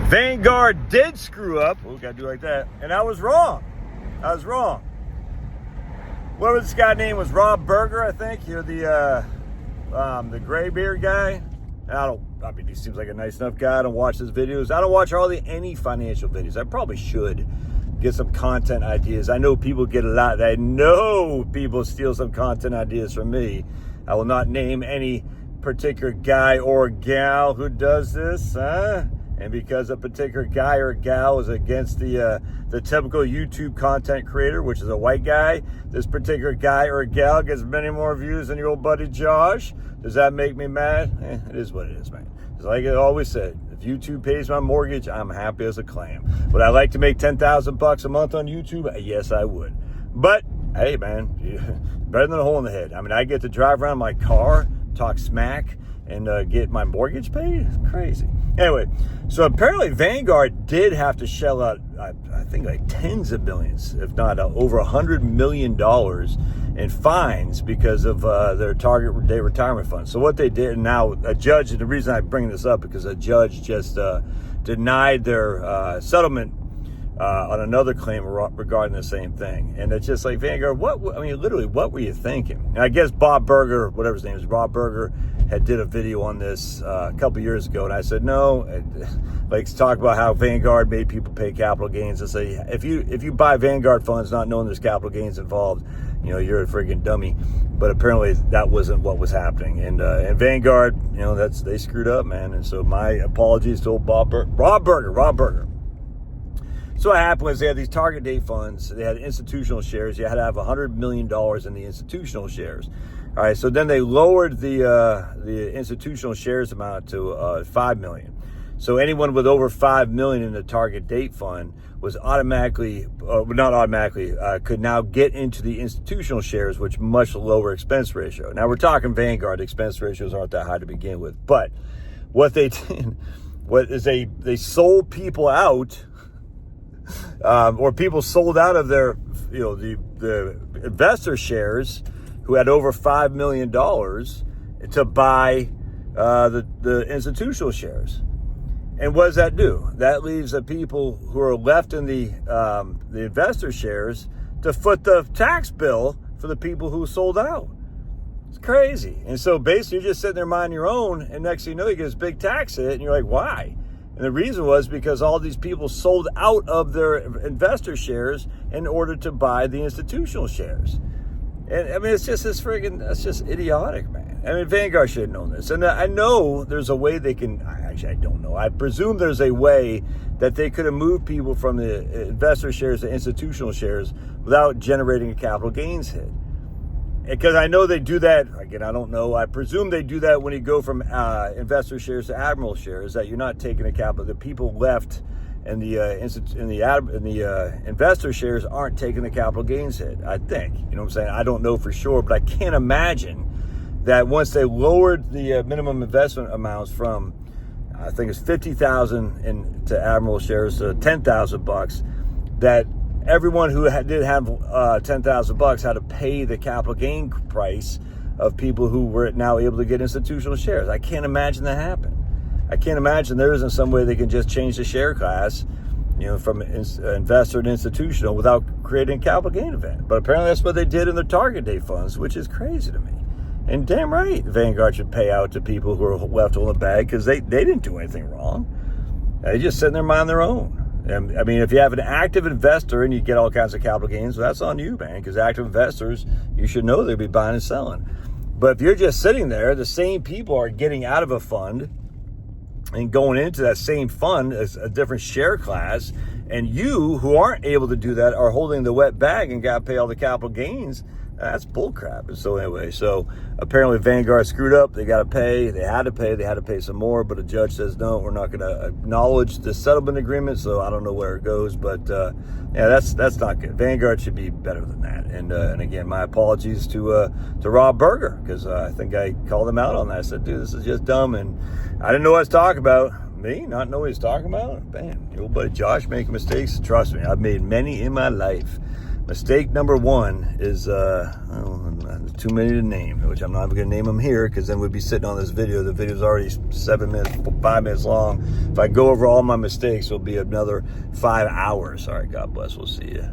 Vanguard did screw up. Oh, gotta do like that. And I was wrong. Whatever this guy name was, Rob Berger, I think. You're the gray beard guy. He seems like a nice enough guy. I don't watch his videos. I don't watch any financial videos. I probably should get some content ideas. I know people steal some content ideas from me. I will not name any particular guy or gal who does this, huh? And because a particular guy or gal is against the typical YouTube content creator, which is a white guy, this particular guy or gal gets many more views than your old buddy Josh. Does that make me mad? It is what it is, man. It's like I always said, if YouTube pays my mortgage, I'm happy as a clam. Would I like to make $10,000 a month on YouTube? Yes, I would. But hey, man, better than a hole in the head. I mean, I get to drive around my car, talk smack, and get my mortgage paid? It's crazy. Anyway, so apparently Vanguard did have to shell out, I think, like tens of millions, if not over $100 million in fines because of their target date retirement fund. So what they did, and now a judge, and the reason I bring this up because a judge just denied their settlement on another claim regarding the same thing. And it's just like, Vanguard, literally, what were you thinking? And I guess Bob Berger, whatever his name is, Rob Berger, did a video on this a couple years ago, and I said no. Like, talk about how Vanguard made people pay capital gains. I say, if you buy Vanguard funds not knowing there's capital gains involved, you're a friggin' dummy. But apparently that wasn't what was happening. And Vanguard, they screwed up, man. And so my apologies to old Rob Berger. So what happened was they had these target date funds. They had institutional shares. You had to have $100 million in the institutional shares. All right, so then they lowered the institutional shares amount to $5 million. So anyone with over $5 million in the target date fund was could now get into the institutional shares, which much lower expense ratio. Now we're talking Vanguard. Expense ratios aren't that high to begin with. But what they did, they sold people out, or people sold out of their, the investor shares who had over $5 million to buy the institutional shares. And what does that do? That leaves the people who are left in the investor shares to foot the tax bill for the people who sold out. It's crazy. And so basically you're just sitting there minding your own, and next thing you know, you get this big tax hit, and you're like, why? And the reason was because all these people sold out of their investor shares in order to buy the institutional shares. And I mean, it's just that's just idiotic, man. I mean, Vanguard should have known this. And I know there's a way they can, actually, I don't know. I presume there's a way that they could have moved people from the investor shares to institutional shares without generating a capital gains hit. Because I know they do that, again, I don't know. I presume they do that when you go from investor shares to admiral shares, that you're not taking a capital. The people left and the investor shares aren't taking the capital gains hit, I think. You know what I'm saying? I don't know for sure, but I can't imagine that once they lowered the minimum investment amounts from, I think it's $50,000 into admiral shares to $10,000, that everyone who did have $10,000 had to pay the capital gain price of people who were now able to get institutional shares. I can't imagine that happen. I can't imagine there isn't some way they can just change the share class, from investor to institutional without creating a capital gain event. But apparently that's what they did in their target date funds, which is crazy to me. And damn right, Vanguard should pay out to people who are left on the bag because they didn't do anything wrong. They just sitting there minding their own. And I mean, if you have an active investor and you get all kinds of capital gains, well, that's on you, man, because active investors, you should know they'll be buying and selling. But if you're just sitting there, the same people are getting out of a fund and going into that same fund as a different share class, and you, who aren't able to do that, are holding the wet bag and got to pay all the capital gains. That's bullcrap. And so anyway, so apparently Vanguard screwed up. They got to pay. They had to pay some more, but a judge says, no, we're not going to acknowledge the settlement agreement. So I don't know where it goes, but yeah, that's not good. Vanguard should be better than that. And again, my apologies to Rob Berger, because I think I called him out on that. I said, dude, this is just dumb. And I didn't know what I was talking about. Me not know what he's talking about? Man, your old buddy Josh making mistakes. Trust me, I've made many in my life. Mistake number one is too many to name, which I'm not going to name them here because then we'd be sitting on this video. The video's already 5 minutes long. If I go over all my mistakes, it'll be another 5 hours. All right, God bless. We'll see you.